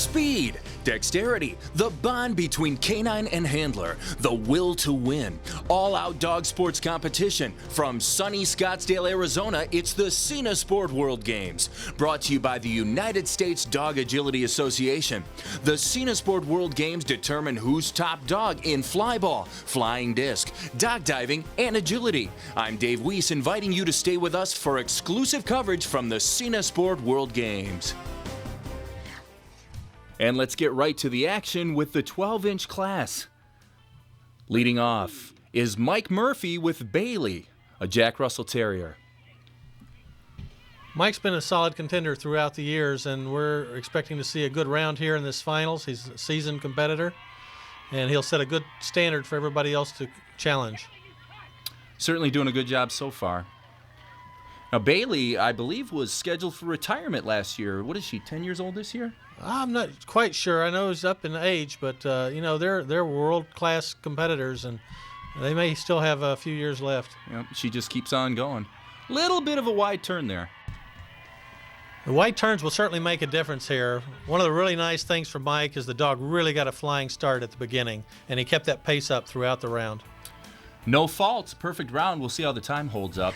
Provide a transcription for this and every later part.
Speed, dexterity, the bond between canine and handler, the will to win. All-out dog sports competition. From sunny Scottsdale, Arizona, it's the SENA Sport World Games. Brought to you by the United States Dog Agility Association. The SENA Sport World Games determine who's top dog in flyball, flying disc, dog diving, and agility. I'm Dave Weiss, inviting you to stay with us for exclusive coverage from the SENA Sport World Games. And let's get right to the action with the 12-inch class. Leading off is Mike Murphy with Bailey, a Jack Russell Terrier. Mike's been a solid contender throughout the years, and we're expecting to see a good round here in this finals. He's a seasoned competitor, and he'll set a good standard for everybody else to challenge. Certainly doing a good job so far. Now, Bailey, I believe, was scheduled for retirement last year. What is she, 10 years old this year? I'm not quite sure. I know he's up in age, but, they're world-class competitors, and they may still have a few years left. Yep, she just keeps on going. Little bit of a wide turn there. The wide turns will certainly make a difference here. One of the really nice things for Mike is the dog really got a flying start at the beginning, and he kept that pace up throughout the round. No faults, perfect round. We'll see how the time holds up.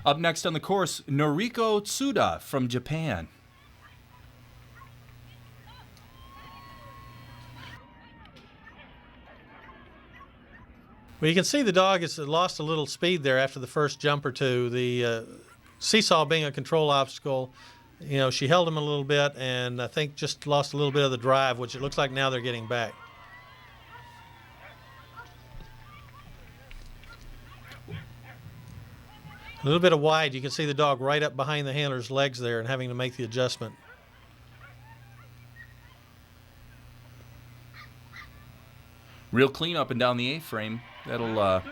Up next on the course, Noriko Tsuda from Japan. Well, you can see the dog has lost a little speed there after the first jump or two. The seesaw being a control obstacle, she held him a little bit and I think just lost a little bit of the drive, which it looks like now they're getting back. A little bit of wide. You can see the dog right up behind the handler's legs there and having to make the adjustment. Real clean up and down the A-frame. That'll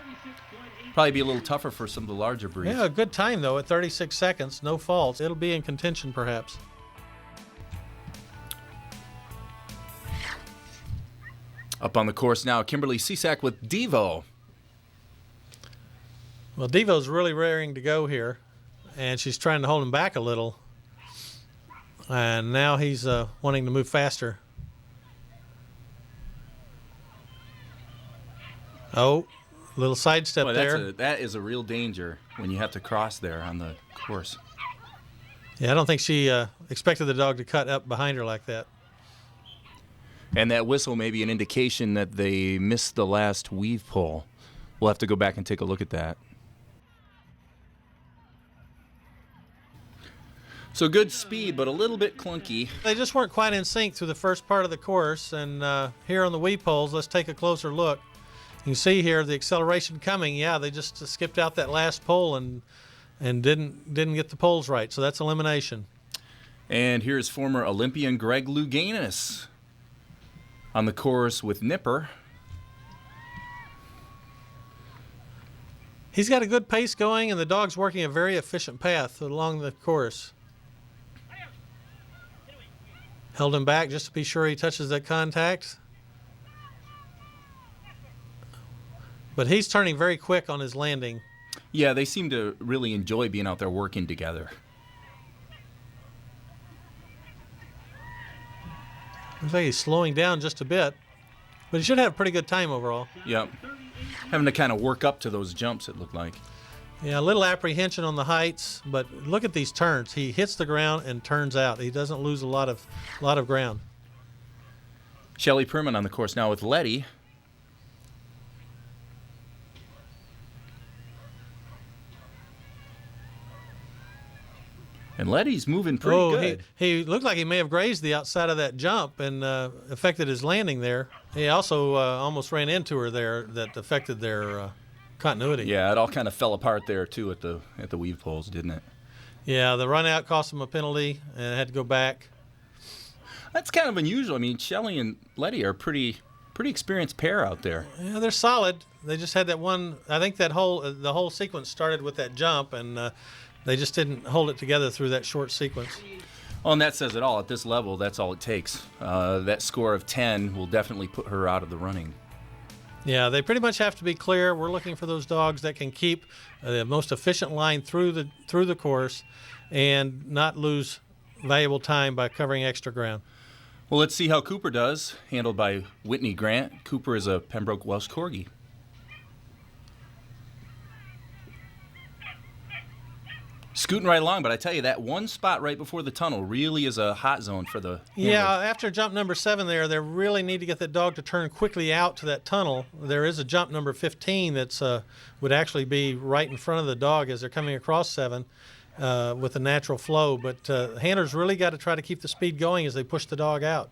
probably be a little tougher for some of the larger breeds. Yeah, a good time, though, at 36 seconds. No faults. It'll be in contention, perhaps. Up on the course now, Kimberly Cisak with Devo. Well, Devo's really raring to go here, and she's trying to hold him back a little. And now he's wanting to move faster. Oh, little sidestep there. That is a real danger when you have to cross there on the course. Yeah, I don't think she expected the dog to cut up behind her like that. And that whistle may be an indication that they missed the last weave pull. We'll have to go back and take a look at that. So good speed, but a little bit clunky. They just weren't quite in sync through the first part of the course. And here on the weave poles, let's take a closer look. You can see here the acceleration coming. Yeah, they just skipped out that last pole and didn't get the poles right. So that's elimination. And here's former Olympian Greg Louganis on the course with Nipper. He's got a good pace going, and the dog's working a very efficient path along the course. Held him back just to be sure he touches that contact. But he's turning very quick on his landing. Yeah, they seem to really enjoy being out there working together. Looks like he's slowing down just a bit, but he should have a pretty good time overall. Yep. Having to kind of work up to those jumps, it looked like. Yeah, a little apprehension on the heights, but look at these turns. He hits the ground and turns out. He doesn't lose a lot of ground. Shelly Perman on the course now with Letty. And Letty's moving pretty good. He looked like he may have grazed the outside of that jump and affected his landing there. He also almost ran into her there. That affected their continuity. Yeah, it all kind of fell apart there too at the weave poles, didn't it? Yeah, the run out cost him a penalty and had to go back. That's kind of unusual. I mean, Shelly and Letty are pretty experienced pair out there. Yeah, they're solid. They just had that one. I think the whole sequence started with that jump, and they just didn't hold it together through that short sequence. Oh, and that says it all. At this level, that's all it takes. That score of 10 will definitely put her out of the running. Yeah, they pretty much have to be clear. We're looking for those dogs that can keep the most efficient line through the course and not lose valuable time by covering extra ground. Well, let's see how Cooper does, handled by Whitney Grant. Cooper is a Pembroke Welsh Corgi. Scooting right along, but I tell you, that one spot right before the tunnel really is a hot zone for the handler. Yeah, after jump number 7 there, they really need to get that dog to turn quickly out to that tunnel. There is a jump number 15 that's would actually be right in front of the dog as they're coming across 7 with a natural flow. But handlers really got to try to keep the speed going as they push the dog out.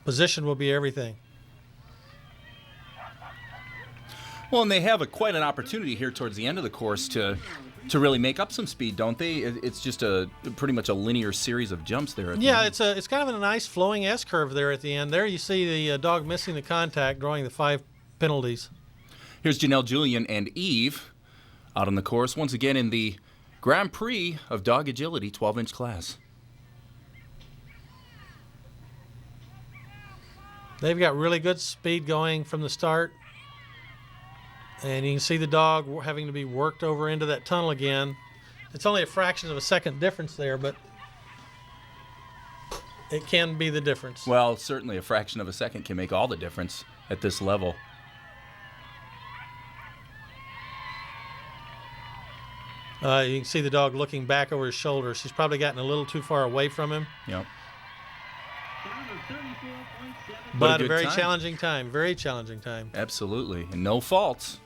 Position will be everything. Well, and they have quite an opportunity here towards the end of the course to really make up some speed, don't they? It's just pretty much a linear series of jumps there. Yeah, it's kind of a nice flowing S curve there at the end. There you see the dog missing the contact, drawing the 5 penalties. Here's Janelle Julian and Eve out on the course once again in the Grand Prix of Dog Agility 12-inch class. They've got really good speed going from the start. And you can see the dog having to be worked over into that tunnel again. It's only a fraction of a second difference there, but it can be the difference. Well, certainly a fraction of a second can make all the difference at this level. You can see the dog looking back over his shoulder. She's probably gotten a little too far away from him. Yep. But a very challenging time. Very challenging time. Absolutely. And no faults.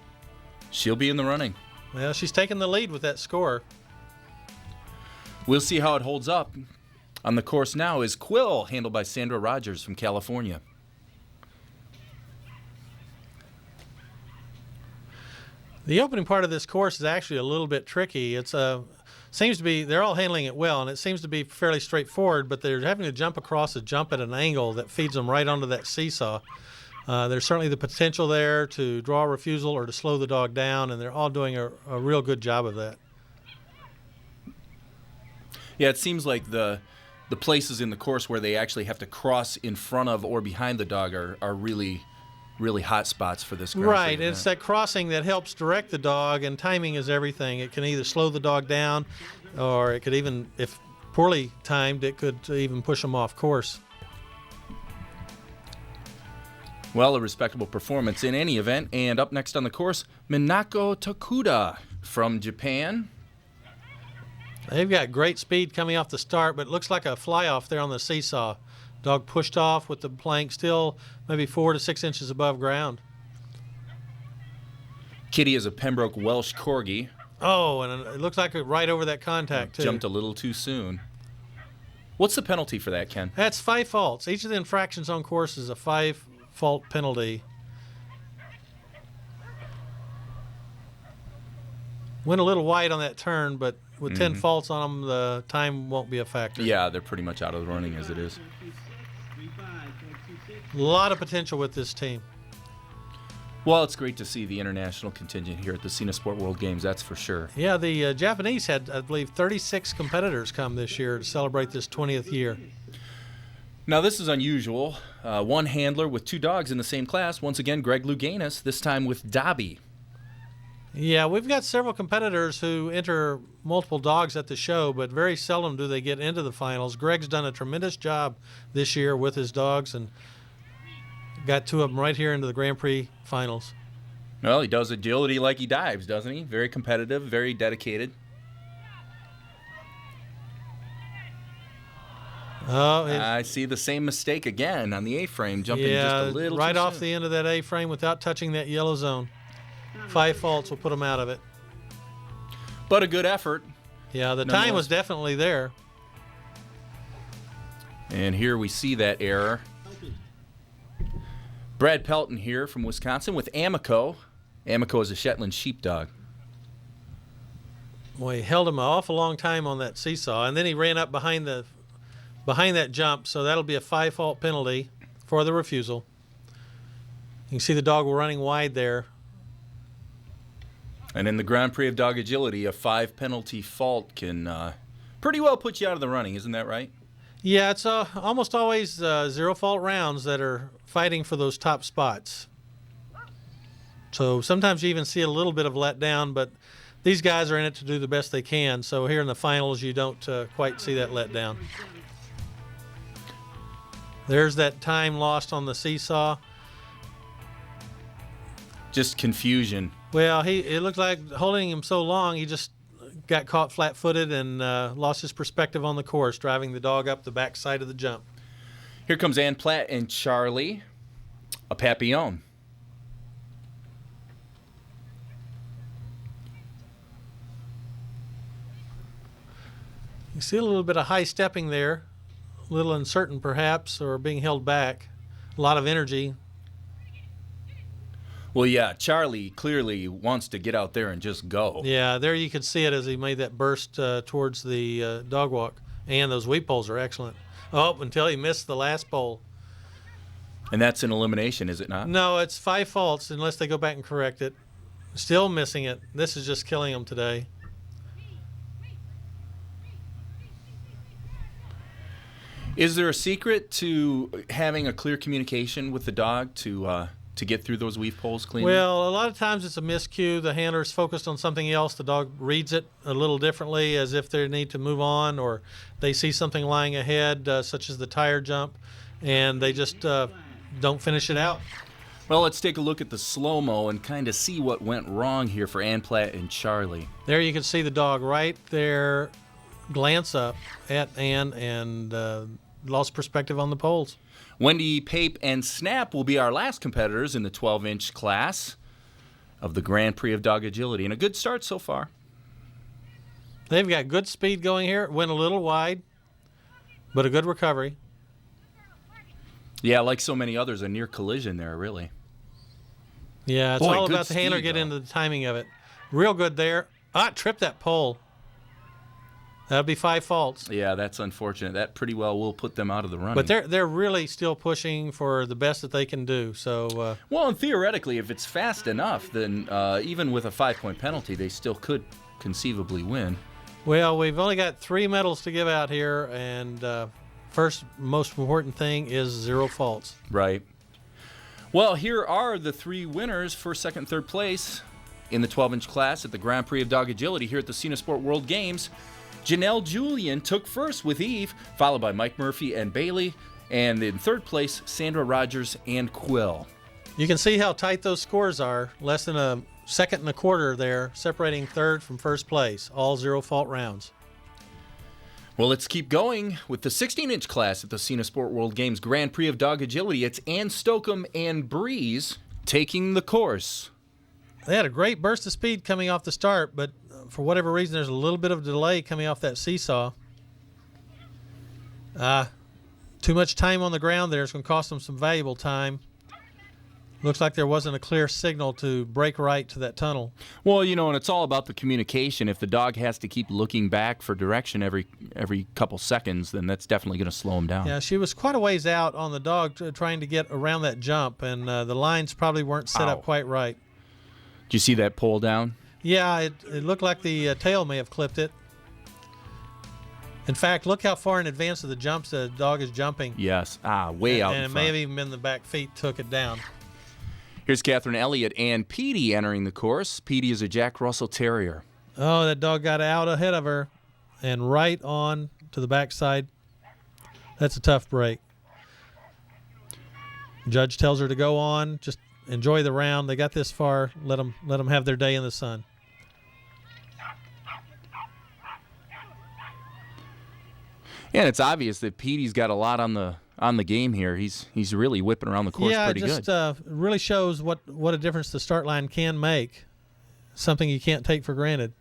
She'll be in the running. Well, she's taking the lead with that score. We'll see how it holds up. On the course now is Quill, handled by Sandra Rogers from California. The opening part of this course is actually a little bit tricky. It's seems to be, they're all handling it well, and it seems to be fairly straightforward, but they're having to jump across a jump at an angle that feeds them right onto that seesaw. There's certainly the potential there to draw a refusal or to slow the dog down, and they're all doing a real good job of that. Yeah, it seems like the places in the course where they actually have to cross in front of or behind the dog are really, really hot spots for this. Right, it's that crossing that helps direct the dog, and timing is everything. It can either slow the dog down, or it could even, if poorly timed, it could even push them off course. Well, a respectable performance in any event. And up next on the course, Minako Tokuda from Japan. They've got great speed coming off the start, but it looks like a fly-off there on the seesaw. Dog pushed off with the plank still maybe 4 to 6 inches above ground. Kitty is a Pembroke Welsh Corgi. Oh, and it looks like it right over that contact, too. Jumped a little too soon. What's the penalty for that, Ken? That's 5 faults. Each of the infractions on course is a 5-fault penalty. Went a little wide on that turn, but with 10 faults on them, the time won't be a factor. Yeah, they're pretty much out of the running as it is. A lot of potential with this team. Well, it's great to see the international contingent here at the Cena Sport World Games, that's for sure. Yeah, the Japanese had, I believe, 36 competitors come this year to celebrate this 20th year. Now, this is unusual. One handler with 2 dogs in the same class. Once again, Greg Louganis, this time with Dobby. Yeah, we've got several competitors who enter multiple dogs at the show, but very seldom do they get into the finals. Greg's done a tremendous job this year with his dogs and got 2 of them right here into the Grand Prix finals. Well, he does agility like he dives, doesn't he? Very competitive, very dedicated. Oh, I see the same mistake again on the A-frame, jumping yeah, just a little right too off soon. the end of that A-frame without touching that yellow zone. 5 faults will put him out of it. But a good effort. Yeah, the time was definitely there. And here we see that error. Brad Pelton here from Wisconsin with Amico. Amico is a Shetland sheepdog. Boy, he held him an awful long time on that seesaw, and then he ran up behind that jump, so that'll be a 5-fault penalty for the refusal. You can see the dog running wide there. And in the Grand Prix of Dog Agility, a 5-penalty fault can pretty well put you out of the running, isn't that right? Yeah, it's almost always 0-fault rounds that are fighting for those top spots. So sometimes you even see a little bit of letdown, but these guys are in it to do the best they can. So here in the finals, you don't quite see that letdown. There's that time lost on the seesaw. Just confusion. Well, it looked like holding him so long, he just got caught flat-footed and lost his perspective on the course, driving the dog up the back side of the jump. Here comes Ann Platt and Charlie, a Papillon. You see a little bit of high stepping there, a little uncertain perhaps, or being held back. A lot of energy. Well, yeah, Charlie clearly wants to get out there and just go. Yeah, there you could see it as he made that burst towards the dog walk. And those weep poles are excellent. Oh, until he missed the last pole. And that's an elimination, is it not? No, it's 5 faults unless they go back and correct it. Still missing it. This is just killing him today. Is there a secret to having a clear communication with the dog to get through those weave poles cleanly? Well, a lot of times it's a miscue. The handler's focused on something else. The dog reads it a little differently, as if they need to move on, or they see something lying ahead, such as the tire jump, and they just don't finish it out. Well, let's take a look at the slow-mo and kind of see what went wrong here for Ann Platt and Charlie. There you can see the dog right there glance up at Ann and lost perspective on the poles. Wendy, Pape, and Snap will be our last competitors in the 12-inch class of the Grand Prix of Dog Agility. And a good start so far. They've got good speed going here. It went a little wide, but a good recovery. Yeah, like so many others, a near collision there, really. Yeah, it's Boy, all good about the handler speed, getting though. into the timing of it. Real good there. Tripped that pole. That'll be 5 faults. Yeah, that's unfortunate. That pretty well will put them out of the running. But they're really still pushing for the best that they can do. So well, and theoretically, if it's fast enough, then even with a 5-point penalty, they still could conceivably win. well, we've only got 3 medals to give out here, and first most important thing is 0 faults. Right. Well, here are the 3 winners for second and third place in the 12-inch class at the Grand Prix of Dog Agility here at the Cena Sport World Games. Janelle Julian took first with Eve, followed by Mike Murphy and Bailey, and in third place, Sandra Rogers and Quill. You can see how tight those scores are. Less than a second and a quarter there, separating third from first place. All 0 fault rounds. Well, let's keep going with the 16-inch class at the Cena Sport World Games Grand Prix of Dog Agility. It's Ann Stokeham and Breeze taking the course. They had a great burst of speed coming off the start, but for whatever reason, there's a little bit of delay coming off that seesaw. Too much time on the ground there is going to cost them some valuable time. Looks like there wasn't a clear signal to break right to that tunnel. Well, you know, and it's all about the communication. If the dog has to keep looking back for direction every couple seconds, then that's definitely going to slow him down. Yeah, she was quite a ways out on the dog trying to get around that jump, and the lines probably weren't set up quite right. Did you see that pull down? Yeah, it looked like the tail may have clipped it. In fact, look how far in advance of the jumps the dog is jumping. Yes. Way out in And it front. may have even been the back feet took it down. Here's Catherine Elliott and Petey entering the course. Petey is a Jack Russell Terrier. Oh, that dog got out ahead of her and right on to the backside. That's a tough break. Judge tells her to go on, just enjoy the round. They got this far. Let them have their day in the sun. Yeah, and it's obvious that Petey's got a lot on the game here. He's really whipping around the course pretty good. Yeah, it just really shows what a difference the start line can make. Something you can't take for granted.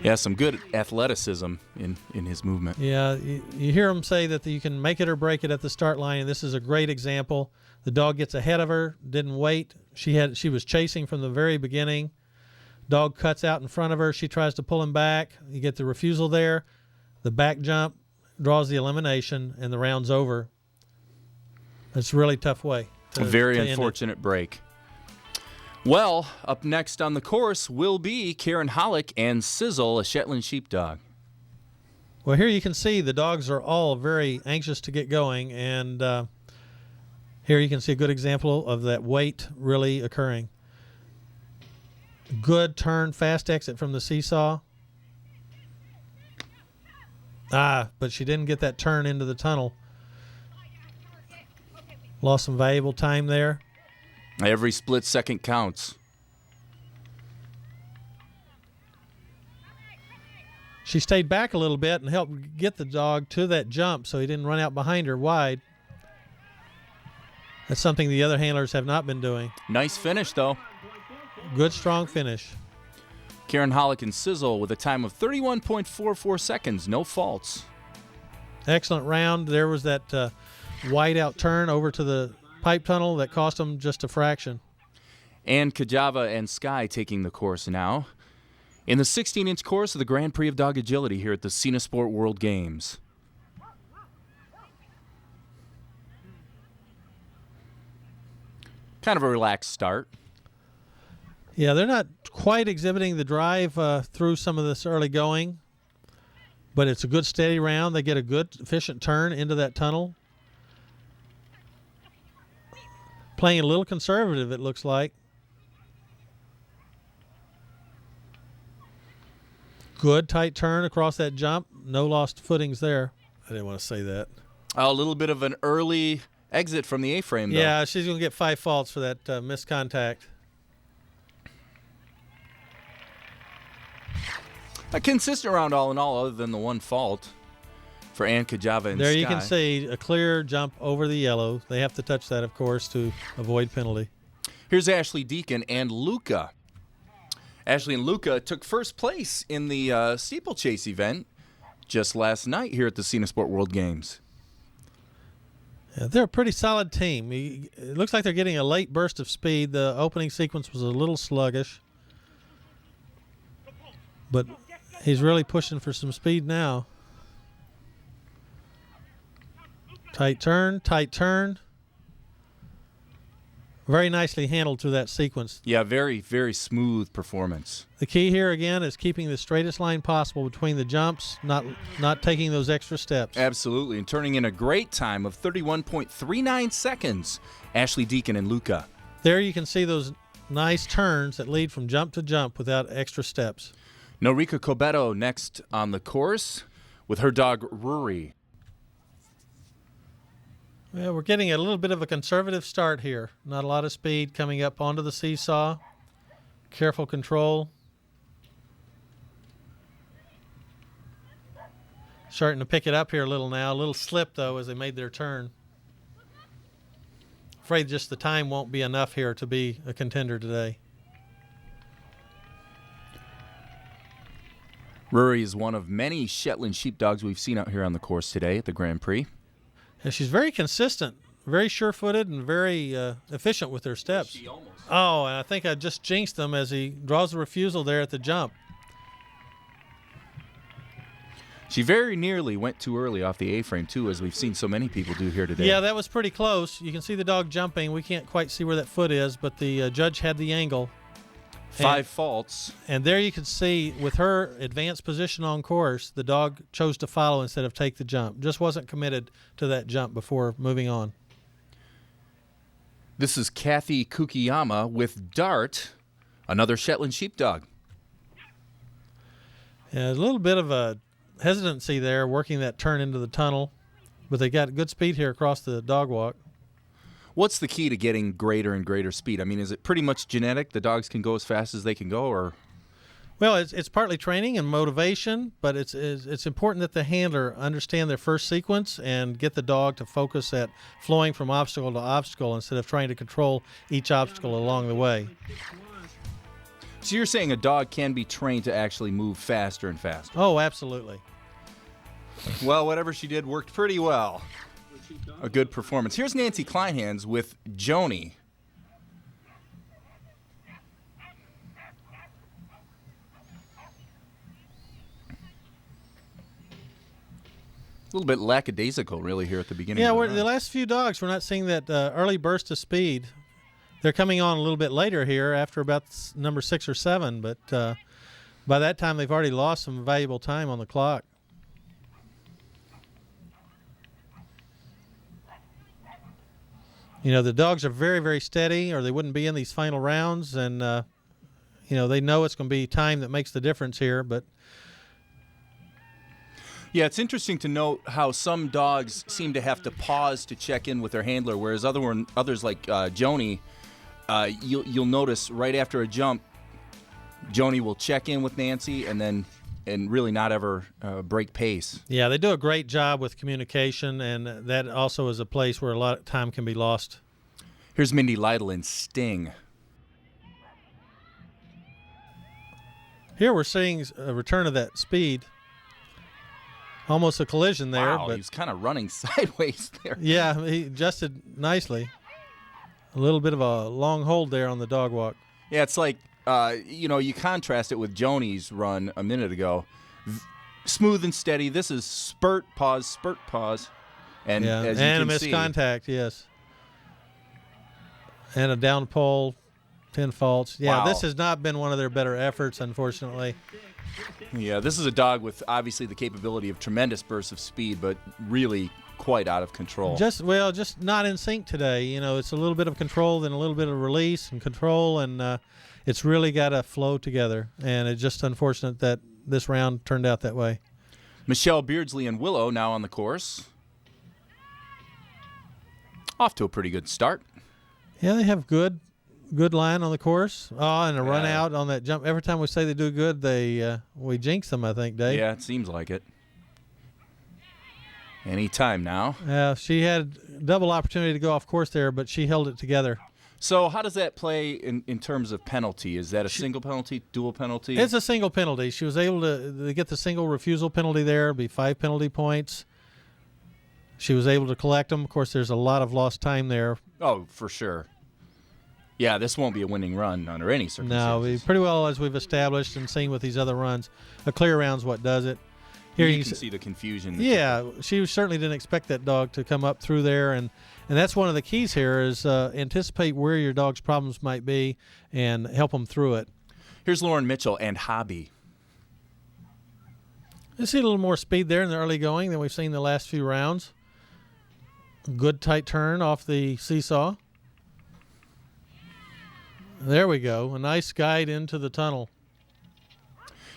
Yeah, some good athleticism in his movement. Yeah, you hear them say that you can make it or break it at the start line, and this is a great example. The dog gets ahead of her, didn't wait. She was chasing from the very beginning. Dog cuts out in front of her. She tries to pull him back. You get the refusal there. The back jump draws the elimination, and the round's over. It's a really tough way. A very to end it. unfortunate break. Well, up next on the course will be Karen Hollick and Sizzle, a Shetland sheepdog. Well, here you can see the dogs are all very anxious to get going, and here you can see a good example of that wait really occurring. Good turn, fast exit from the seesaw. But she didn't get that turn into the tunnel. Lost some valuable time there. Every split second counts. She stayed back a little bit and helped get the dog to that jump so he didn't run out behind her wide. That's something the other handlers have not been doing. Nice finish, though. Good, strong finish. Karen Hollick and Sizzle with a time of 31.44 seconds. No faults. Excellent round. There was that wide out turn over to the pipe tunnel that cost them just a fraction. And Kajava and Sky taking the course now in the 16-inch course of the Grand Prix of Dog Agility here at the Cena Sport World Games. Kind of a relaxed start. Yeah, they're not quite exhibiting the drive through some of this early going, but it's a good steady round. They get a good efficient turn into that tunnel. Playing a little conservative, it looks like. Good tight turn across that jump. No lost footings there. I didn't want to say that. A little bit of an early exit from the A-frame, though. Yeah, she's going to get 5 faults for that missed contact. A consistent round all in all, other than the one fault for Ann Kajava and There Sky. you can see a clear jump over the yellow. They have to touch that, of course, to avoid penalty. Here's Ashley Deacon and Luca. Ashley and Luca took first place in the steeplechase event just last night here at the Cena Sport World Games. Yeah, they're a pretty solid team. It looks like they're getting a late burst of speed. The opening sequence was a little sluggish, but he's really pushing for some speed now. Tight turn, tight turn. Very nicely handled through that sequence. Yeah, very, very smooth performance. The key here, again, is keeping the straightest line possible between the jumps, not taking those extra steps. Absolutely, and turning in a great time of 31.39 seconds, Ashley Deacon and Luca. There you can see those nice turns that lead from jump to jump without extra steps. Norika Cobeto next on the course with her dog Rory. Well, we're getting a little bit of a conservative start here. Not a lot of speed coming up onto the seesaw. Careful control. Starting to pick it up here a little now. A little slip, though, as they made their turn. Afraid just the time won't be enough here to be a contender today. Rory is one of many Shetland sheepdogs we've seen out here on the course today at the Grand Prix. And she's very consistent, very sure-footed, and very efficient with her steps. Oh, and I think I just jinxed them as he draws the refusal there at the jump. She very nearly went too early off the A-frame, too, as we've seen so many people do here today. Yeah, that was pretty close. You can see the dog jumping. We can't quite see where that foot is, but the judge had the angle. 5 faults. And there you can see, with her advanced position on course, the dog chose to follow instead of take the jump. Just wasn't committed to that jump before moving on. This is Kathy Kukiyama with Dart, another Shetland sheepdog. Yeah, a little bit of a hesitancy there working that turn into the tunnel, but they got good speed here across the dog walk. What's the key to getting greater and greater speed? I mean, is it pretty much genetic? The dogs can go as fast as they can go, or? Well, it's partly training and motivation, but it's important that the handler understand their first sequence and get the dog to focus at flowing from obstacle to obstacle instead of trying to control each obstacle along the way. So you're saying a dog can be trained to actually move faster and faster? Oh, absolutely. Well, whatever she did worked pretty well. A good performance. Here's Nancy Kleinhans with Joni. A little bit lackadaisical, really, here at the beginning. Yeah, of the last few dogs, we're not seeing that early burst of speed. They're coming on a little bit later here after about number 6 or 7, but by that time they've already lost some valuable time on the clock. You know, the dogs are very, very steady, or they wouldn't be in these final rounds, and, you know, they know it's going to be time that makes the difference here, but... Yeah, it's interesting to note how some dogs seem to have to pause to check in with their handler, whereas others like Joni, you'll notice right after a jump, Joni will check in with Nancy and really not ever break pace. Yeah, they do a great job with communication, and that also is a place where a lot of time can be lost. Here's Mindy Lytle in Sting. Here we're seeing a return of that speed. Almost a collision there. Wow, but he's kind of running sideways there. yeah, he adjusted nicely. A little bit of a long hold there on the dog walk. Yeah, it's like, you contrast it with Joni's run a minute ago. Smooth and steady. This is spurt, pause. And yeah, as you and can a missed see, contact, yes. And a down pole, 10 faults. Yeah, Wow. This has not been one of their better efforts, unfortunately. Yeah, this is a dog with obviously the capability of tremendous bursts of speed, but really quite out of control. Just not in sync today. It's a little bit of control, then a little bit of release and control, and it's really got to flow together. And it's just unfortunate that this round turned out that way. Michelle Beardsley and Willow now on the course. Off to a pretty good start. Yeah, they have good line on the course. Oh, and a run out on that jump. Every time we say they do good, we jinx them, I think, Dave. Yeah, it seems like it. Any time now. She had double opportunity to go off course there, but she held it together. So how does that play in terms of penalty? Is that a single penalty, dual penalty? It's a single penalty. She was able to get the single refusal penalty there. It'd be 5 penalty points. She was able to collect them. Of course, there's a lot of lost time there. Oh, for sure. Yeah, this won't be a winning run under any circumstances. No, pretty well, as we've established and seen with these other runs, a clear round's what does it. Here you can see the confusion. Yeah, she certainly didn't expect that dog to come up through there, and that's one of the keys here is anticipate where your dog's problems might be and help them through it. Here's Lauren Mitchell and Hobby. I see a little more speed there in the early going than we've seen the last few rounds. Good tight turn off the seesaw. There we go. A nice guide into the tunnel.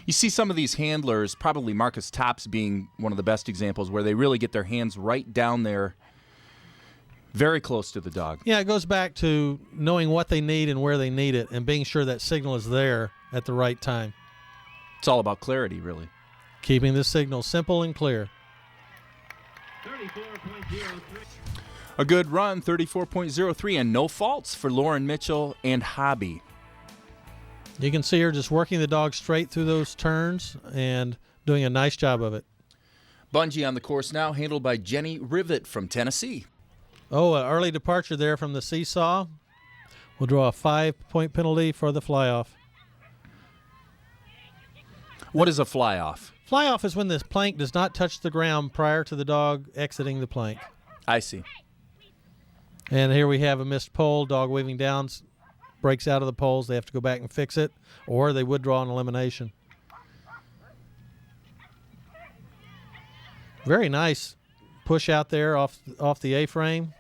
You see some of these handlers, probably Marcus Tops being one of the best examples, where they really get their hands right down there, very close to the dog. Yeah, it goes back to knowing what they need and where they need it and being sure that signal is there at the right time. It's all about clarity, really. Keeping the signal simple and clear. 34.03. A good run, 34.03, and no faults for Lauren Mitchell and Hobby. You can see her just working the dog straight through those turns and doing a nice job of it. Bungee on the course now, handled by Jenny Rivet from Tennessee. Oh, an early departure there from the seesaw. We'll draw a 5-point penalty for the fly-off. What is a fly-off? Fly-off is when this plank does not touch the ground prior to the dog exiting the plank. I see. And here we have a missed pole, dog weaving down, breaks out of the poles. They have to go back and fix it, or they would draw an elimination. Very nice push out there off the A-frame.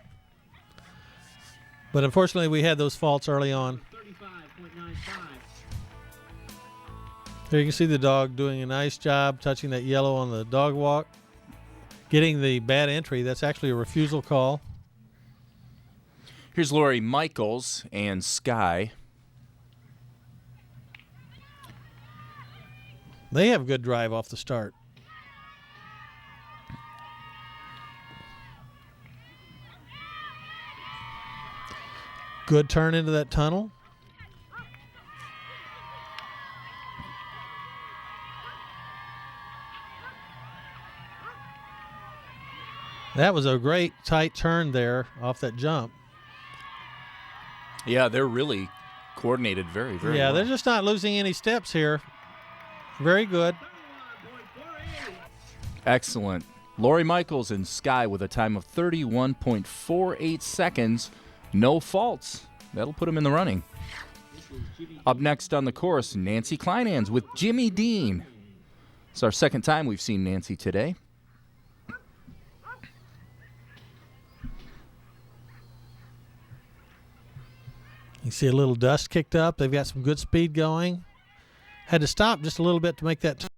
But unfortunately, we had those faults early on. 35.95. Here you can see the dog doing a nice job touching that yellow on the dog walk. Getting the bad entry. That's actually a refusal call. Here's Lori Michaels and Sky. They have good drive off the start. Good turn into that tunnel. That was a great tight turn there off that jump. Yeah, they're really coordinated very, very Yeah, well. they're just not losing any steps here. Very good. 31.48. Excellent. Lori Michaels and Sky with a time of 31.48 seconds. No faults. That'll put them in the running. Up next on the course, Nancy Kleinans with Jimmy Dean. It's our second time we've seen Nancy today. You see a little dust kicked up. They've got some good speed going. Had to stop just a little bit to make that